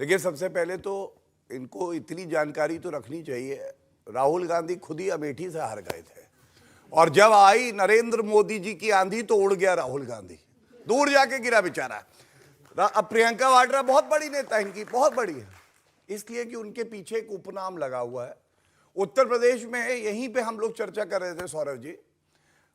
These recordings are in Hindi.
देखिए, सबसे पहले तो इनको इतनी जानकारी तो रखनी चाहिए, राहुल गांधी खुद ही अमेठी से हार गए थे और जब आई नरेंद्र मोदी जी की आंधी तो उड़ गया राहुल गांधी, दूर जाके गिरा बेचारा। अब प्रियंका वाड्रा बहुत बड़ी नेता है इनकी, बहुत बड़ी है, इसलिए कि उनके पीछे एक उपनाम लगा हुआ है। उत्तर प्रदेश में यहीं पे हम लोग चर्चा कर रहे थे सौरभ जी,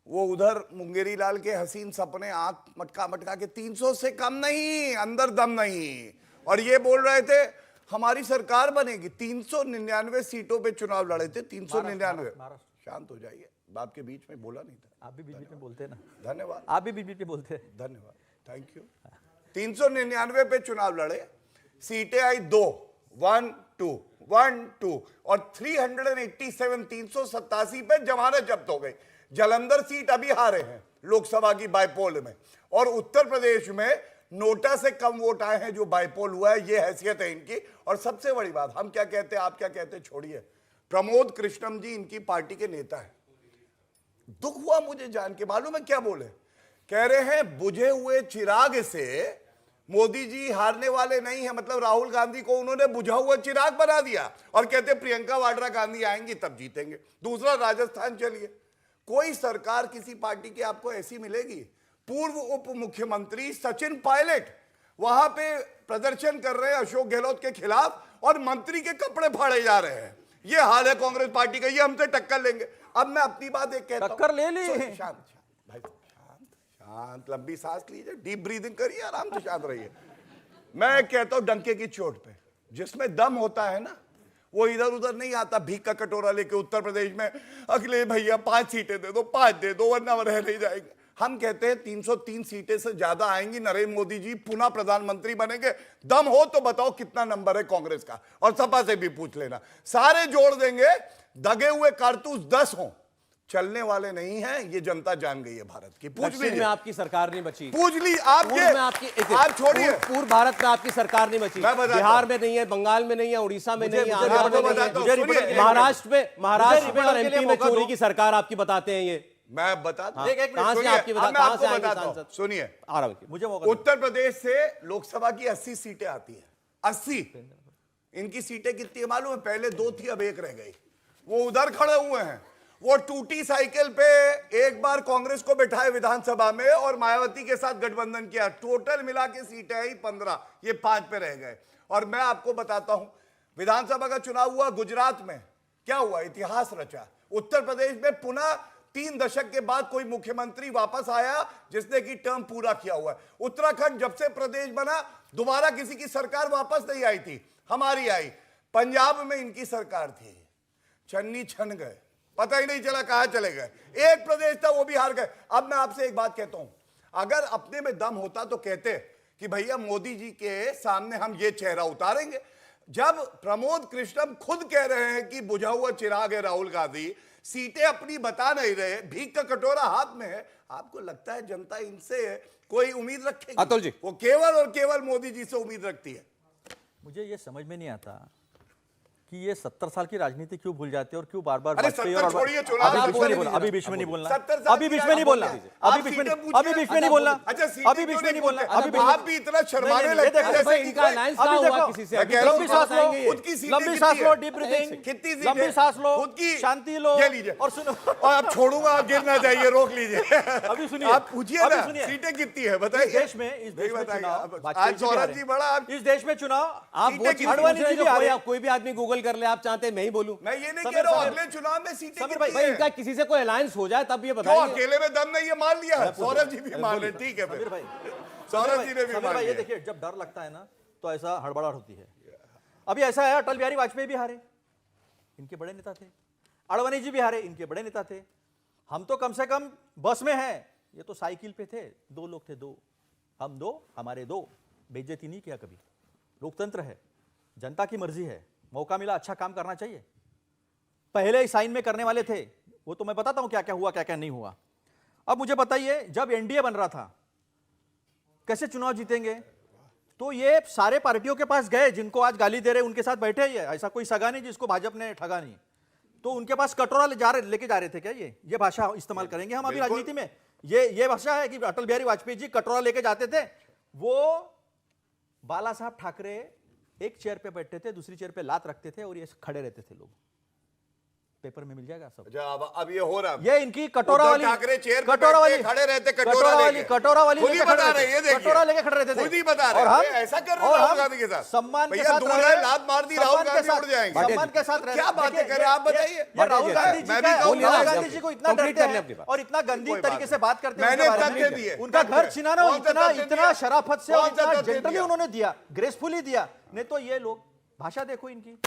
वो उधर मुंगेरी लाल के हसीन सपने आंख मटका मटका के 300 से कम नहीं, अंदर दम नहीं, और ये बोल रहे थे हमारी सरकार बनेगी। 399 सीटों पे चुनाव लड़े थे, 399। शांत हो जाइए, बाप के बीच में बोला नहीं था। आप भी बीच बीच में बोलते हैं ना। धन्यवाद। आप भी बीच बीच में बोलते हैं। धन्यवाद, थैंक यू। 399 पे चुनाव लड़े, सीटें आई 2, 1 2 और 387 387 पे जमानत जब्त हो गई। जालंधर सीट अभी हारे हैं लोकसभा की बाइपोल में, और उत्तर प्रदेश में नोटा से कम वोट आए हैं जो बाइपोल हुआ है, ये हैसियत है इनकी। और सबसे बड़ी बात, हम क्या कहते हैं आप क्या कहते हैं छोड़िए, प्रमोद कृष्णम जी इनकी पार्टी के नेता है। दुख हुआ मुझे जान के, मालूम है क्या बोले, कह रहे हैं बुझे हुए चिराग से मोदी जी हारने वाले नहीं है, मतलब राहुल गांधी को उन्होंने बुझा हुआ चिराग बना दिया, और कहते प्रियंका वाड्रा गांधी आएंगी तब जीतेंगे। दूसरा, राजस्थान चलिए, कोई सरकार किसी पार्टी की आपको ऐसी मिलेगी, पूर्व उप मुख्यमंत्री सचिन पायलट वहां पे प्रदर्शन कर रहे हैं अशोक गहलोत के खिलाफ और मंत्री के कपड़े फाड़े जा रहे हैं। ये हाल है कांग्रेस पार्टी का, ये हमसे टक्कर लेंगे। अब मैं अपनी बात एक कहता हूं, टक्कर ले ली। शांत भाई, शांत, लंबी सांस लीजिए, डीप ब्रीदिंग करिए, आराम से शांत रहिए। मैं कहता हूं डंके की चोट पे, जिसमें दम होता है ना, वो इधर उधर नहीं आता भीख का कटोरा लेके उत्तर प्रदेश में, अगले भैया 5 सीटें दे दो, 5 दे दो, वरना रह नहीं जाएंगे। हम कहते हैं 303 सीटें से ज्यादा आएंगी, नरेंद्र मोदी जी पुनः प्रधानमंत्री बनेंगे। दम हो तो बताओ कितना नंबर है कांग्रेस का, और सपा से भी पूछ लेना, सारे जोड़ देंगे। दगे हुए कारतूस 10 हों, चलने वाले नहीं है, ये जनता जान गई है भारत की। पूछ लीजिए, में आपकी सरकार नहीं बची, पूछ ली आप, आप छोड़िए, पूर्व भारत में आपकी सरकार नहीं बची, बिहार में नहीं है, बंगाल में नहीं है, उड़ीसा में नहीं है, महाराष्ट्र में और एमपी में चोरी की सरकार आपकी बताते हैं। ये मैं बताता हूं, सुनिए, मुझे उत्तर प्रदेश से लोकसभा की 80 सीटें आती है, 80। इनकी सीटें कितनी है मालूम है? पहले 2 थी, अब 1 रह गई। वो उधर खड़े हुए हैं, वो टूटी साइकिल पे एक बार कांग्रेस को बैठाए विधानसभा में और मायावती के साथ गठबंधन किया। टोटल मिला के सीटें आई 15, ये 5 पे रह गए। और मैं आपको बताता हूं, विधानसभा का चुनाव हुआ गुजरात में, क्या हुआ? इतिहास रचा। उत्तर प्रदेश में पुनः 3 दशक के बाद कोई मुख्यमंत्री वापस आया जिसने की टर्म पूरा किया हुआ है। उत्तराखंड जब से प्रदेश बना दोबारा किसी की सरकार वापस नहीं आई थी, हमारी आई। पंजाब में इनकी सरकार थी, छन्नी छन गए, पता ही नहीं चला कहां चले गए। एक प्रदेश था वो भी हार गए। अब मैं आपसे एक बात कहता हूं, अगर अपने में दम होता तो कहते कि भैया मोदी जी के सामने हम ये चेहरा उतारेंगे। जब प्रमोद कृष्णम खुद कह रहे हैं कि बुझा हुआ चिराग है राहुल गांधी, सीटें अपनी बता नहीं रहे, भीख का कटोरा हाथ में है, आपको लगता है जनता इनसे कोई उम्मीद रखेगी? अतुल जी, वो केवल और केवल मोदी जी से उम्मीद रखती है। मुझे ये समझ में नहीं आता कि ये 70 साल की राजनीति क्यों भूल जाते हैं और क्यों बार बार अरे 70 छोड़िए, चुनाव अभी बीच में नहीं बोलना, अभी बीच में नहीं बोलना, अभी बीच में नहीं बोलना, अभी बीच में नहीं बोलना, अभी बीच में नहीं बोलना। आप भी इतना शर्माने लगते हैं जैसे इनका अलायंस ना हुआ किसी से। लंबी सांस लो, खुद की सीटें लंबी सांस लो, डीप ब्रीथिंग, कितनी सीटें, लंबी सांस लो, खुद की शांति लो, ये लीजिए और सुनो। और आप छोड़ूंगा, आप गिर ना जाइए, रोक लीजिए। अभी सुनिए, आप पूछिए ना सीटें कितनी है बताइए। इस देश में चुनाव, आज सौरभ जी बड़ा, इस देश में चुनाव, आप कोई भी आदमी गूगल कर ले, आप चाहते मैं ही बोलूं? मैं ये नहीं कह रहा हूं अगले चुनाव में सीटें कितनी है। इनका किसी से कोई अलायंस हो जाए तब ये बताइए। क्यों अकेले में दम नहीं है? मान लिया है, सौरभ जी भी मान ले, ठीक है फिर सौरभ जी ने भी मान लिया। ये देखिए, जब डर लगता है ना तो ऐसा हड़बड़ाहट होती है। अभी ऐसा है, अटल बिहारी वाजपेयी भी हारे, इनके बड़े नेता थे, आडवाणी जी भी हारे, इनके बड़े नेता थे। हम तो कम से कम बस में हैं, ये तो साइकिल पे थे, 2 लोग थे, 2 हम 2 हमारे 2, बेइज्जती नहीं किया कभी। लोकतंत्र है, जनता की मर्जी है, मौका मिला अच्छा काम करना चाहिए। पहले ही साइन में करने वाले थे, वो तो मैं बताता हूं क्या क्या हुआ क्या क्या नहीं हुआ। अब मुझे बताइए, जब एनडीए बन रहा था कैसे चुनाव जीतेंगे? तो ये सारे पार्टियों के पास गए, जिनको आज गाली दे रहे उनके साथ बैठे ही है। ऐसा कोई सगा नहीं जिसको भाजपा ने ठगा नहीं, तो उनके पास कटोरा लेके जा रहे थे क्या? ये भाषा इस्तेमाल करेंगे हम अभी राजनीति में? ये भाषा है कि अटल बिहारी वाजपेयी जी कटोरा लेके जाते थे। वो बाला साहब ठाकरे एक चेयर पे बैठते थे, दूसरी चेयर पे लात रखते थे और ये खड़े रहते थे लोग। पेपर में मिल जाएगा सब। अच्छा, अब ये हो रहा है। ये इनकी कटोरा उद्धव वाली, ठाकरे चेयर पे कटोरा वाली खड़े रहते, कटोरा वाली खुद ही लेके बता खड़े रहे हैं, ये रहते, देखिए। कटोरा लेके खड़े रहते थे। खुद ही बता रहे और हैं, हम ऐसा कर रहे हैं और राहुल हम गांधी के साथ। सम्मान के भैया साथ दूल्हा रह रहे हैं, लात मार दी, राहुल सम्मान के गांधी साथ- उड़ जाएंगे। सम्मान के साथ रह रहे क्या हैं। बातें देखिए, कर रहे हैं, आप बताइए। ये राहुल गांधी जी मैं का भी कहूंगा, राहुल आप गांधी जी को इतना डरते हैं और इतना गंदी कोई बात तरीके से बात करते हैं मैंने उनके बारे में। तथ्य दिए, उनका तथ्य। घर छिनाना कौन सा इतना तथ्य इतना दिया? शराफत से और कौन सा इतना तथ्य जेंटली दिया? उन्होंने दिया, ग्रेसफुली दिया। नहीं तो ये लोग भाषा देखो इनकी,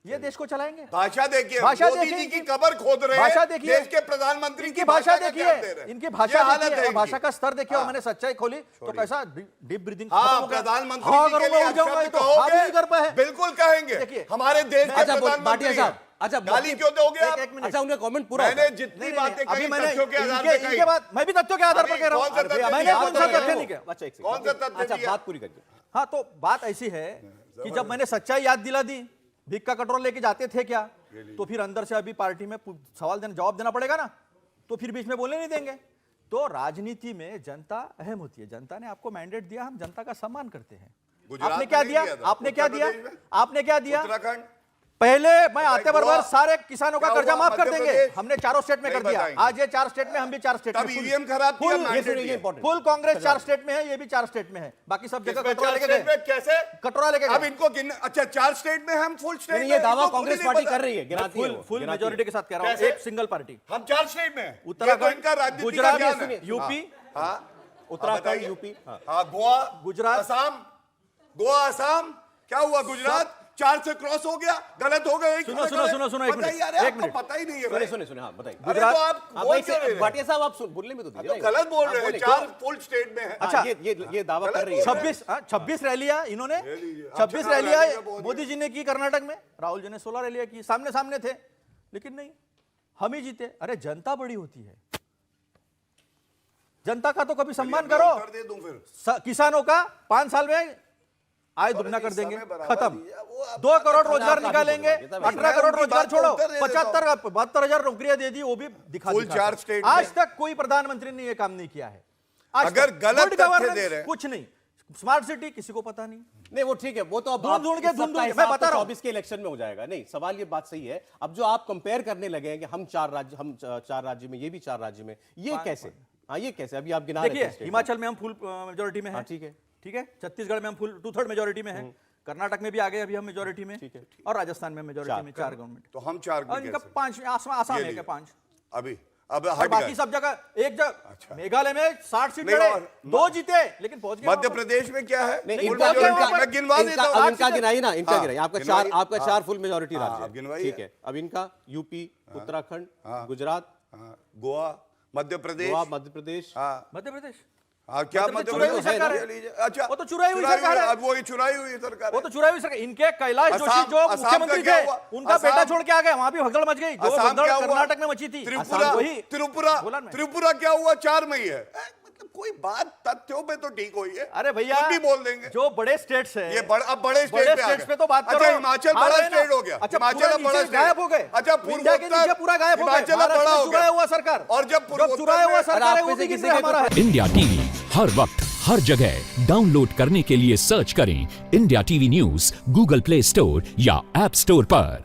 ये देश को चलाएंगे। भाषा देखिए, भाषा मोदी देखिए जी की इनकी। कबर खोद रहे भाषा हैं, देखिए। देश के प्रधानमंत्री इनकी भाषा का ज्ञान दे देखिए, रहे हैं। इनकी ये भाषा हालत देखिए है और भाषा इनकी। का स्तर देखिए। और हाँ। मैंने सच्चाई खोली तो कैसा डीप ब्रीदिंग। हाँ, प्रधानमंत्री जी के लिए आप शब्द तो हाथ कहोगे, नहीं कर पाए। बिल्कुल कहेंगे। देखिए। हमारे देश के अच्छा, भाटिया प्रधानमंत्री साहब, हैं। अच्छा, गाली क्यों दोगे आप? एक मिनट। अच्छा, उनका कमेंट पूरा मैंने होगा। जितनी नहीं, बातें अभी कही मैंने तथ्यों के आधार पे कही। इनके बाद मैं भी तथ्यों के आधार पर अभी कह रहा कौन सा हूं। तथ्य मैंने दिया? कौन सा बताइए। तथ्य नहीं किया। अच्छा, एक कौन सा तथ्य अच्छा, दिया? बात पूरी करिए। हाँ, तो बात ऐसी है कि जब मैंने सच्चाई याद दिला दी, भीख का कटोरा लेके जाते थे क्या, तो फिर अंदर से अभी पार्टी में सवाल देना, जवाब देना पड़ेगा ना, तो फिर बीच में बोलने नहीं देंगे। तो राजनीति में जनता अहम होती है। जनता ने आपको मैंडेट दिया, हम जनता का सम्मान करते हैं। गुजरात आपने में क्या नहीं दिया? दिया था। आपने क्या उत्तर दिया? प्रदेश में? आपने क्या दिया? उत्तराखंड, पहले मैं आते गोवा, बराबर सारे किसानों का क्या कर्जा हुआ? माफ कर मध्य देंगे। प्रदेश? हमने चारों स्टेट में नहीं कर दिया। बताएंगे। आज ये 4 स्टेट में, हम भी 4 स्टेट तब में। ईवीएम खराब किया, फुल- mandate सुनिए, दिया। important। फुल कांग्रेस 4 स्टेट में है, ये भी 4 स्टेट में है। बाकी सब जगह इसमें कटोरा चार लेके स्टेट गए। में कैसे? कटोरा लेके अब गए। इनको अच्छा 4 स्टेट में हम फुल स्टेट नहीं, में ये दावा इनको खुद कांग्रेस नहीं पार्टी पता। कर रही है, गिनाती है वो, फुल गिनाती मेजोरिटी है। के साथ कह रहा हूँ, कैसे? एक सिंगल पार्टी। हम 4 स्टेट में हैं। ये तो उत्तराखंड, इनका राजनीति का गुजरात, ज्ञान है। यूपी, हाँ, उत्तराखंड, बताइए। यूपी, हाँ। हाँ, गोवा, गुजरात। असम, गोवा, असम, क्या हुआ? गुजरात 4 से क्रॉस हो गया, गलत हो गया। सुनो, एक बताइए, मिनट, अरे एक आपको मिनट। पता ही नहीं है सुने भाई। सुने सुने, हाँ बताइए। अरे तो आप हाँ, बोल भाई, क्यों रहे हैं? भाटिया साहब, आप बोलने में तो तो दीजिए। गलत बोल रहे हैं। बोलिए। 4 फुल स्टेट में है। अच्छा। हाँ, ये दावा कर रही है। 26 रैलियां इन्होंने, ले लीजिए। 26 अच्छा, रैलियां रैली का बोल मोदी जी ने की कर्नाटक में, राहुल जी ने 16 रैलियां की, सामने सामने थे, लेकिन नहीं, हम ही जीते। अरे जनता बड़ी होती है, जनता का तो कभी सम्मान मैं करो। उत्तर दे दूं फिर। किसानों का 5 साल में आय दुगना कर देंगे, समय बराबर खत्म। दीजिए। वो आप- 2 करोड़ रोजगार काफी निकालेंगे, बोल रहे हैं। 18 करोड़ उनकी रोजगार बात का छोड़ो, उत्तर दे देता हूं। 75,000 नौकरियां दे दी, वो भी दिखा फुल दिखा 4 के। स्टेट में। आज तक कोई प्रधानमंत्री ने ये काम नहीं किया है। आज अगर तक। गलत Good तथ्य governance, दे रहे हैं। कुछ नहीं। स्मार्ट सिटी किसी को पता नहीं। नहीं, वो ठीक है, वो तो अब ढूंढ ढूंढ के इस सब ढूंढ का ढूंढ के, हिसाब मैं बता तो रहा हूं। 24 के इलेक्शन में हो जाएगा। नहीं, सवाल ये बात सही है। अब जो आप कंपेयर करने लगे हैं कि हम 4 राज्य में, ये भी 4 राज्य में, ये कैसे? हाँ, ये कैसे? अभी आप गिना रहे थे देखिए, स्टेट हिमाचल में हम फुल मेजोरिटी में हाँ, हैं, ठीक है। ठीक है। छत्तीसगढ़ में हम फुल 2/3 मेजोरिटी में हैं, कर्नाटक में भी आ गए अभी हम मेजोरिटी में, ठीक है। और राजस्थान में मेजोरिटी में 4 गवर्नमेंट, तो हम 4 और इनका 5, आसाम है क्या 5, अभी अब और हट बाकी गए। सब जगह एक जगह। मेघालय में 60 सीट नहीं, लड़े, और 2 जीते, लेकिन पहुंच गए मध्य वहां पर। प्रदेश में क्या है? नहीं, फुल इनका majority, मैं गिनवा देता अब हूँ। इनका गिनाइए ना, इनका हाँ, गिनाइए। आपका गिनवाइए। 4 हाँ। फुल मेजोरिटी हाँ, राज्य अब गिनवाइए। ठीक है। अब इनका यूपी, उत्तराखंड, गुजरात, हाँ, गोवा, मध्य प्रदेश। गोवा, मध्य प्रदेश। हाँ, मध्य प्रदेश, हाँ, क्या मध्य मध्य प्रदेश चुराई हुई प्रदेश सरकार है? है। लीजिए। अच्छा, वो तो चुराई हुई चुराई सरकार है। अब वो ही चुराई हुई सरकार वो है। तो चुराई हुई सरकार। इनके कैलाश जोशी असम- जो असम का मुख्यमंत्री क्या थे, हुआ? उनका असम- बेटा छोड़ के आ गए, वहां भी भगदड़ मच गई, जो असम भगदड़ क्या हुआ? कर्नाटक में मची थी। त्रिपुरा, असम वही त्रिपुरा, बोलन में। त्रिपुरा क्या हुआ? 4 में ही है। मतलब कोई बात तथ्यों पे तो ठीक हुई है। अरे भैया, खुद भी बोल देंगे। जो बड़े स्टेट्स है, ये अब बड़े स्टेट बड़े पे आ स्टेट्स गए। पे तो बात करो। अच्छा, हिमाचल हार बड़ा गए ना। स्टेट हो गया। अच्छा, हिमाचल पूरा अब बड़ा नीचे स्टेट गायब हो गए। अच्छा, विंध्या के नीचे पूरा गायब हो गए। हिमाचल अब महाराष्ट्र बड़ा में हो चुराया गया। हुआ सरकार, और जब पूर्वोत्तर चुराया हुआ में- सरकार है, आप वो में से भी किसी गिनते के हमारा है। इंडिया टीवी हर वक्त हर जगह डाउनलोड करने के लिए सर्च करें India TV news Google play store या ऐप स्टोर पर।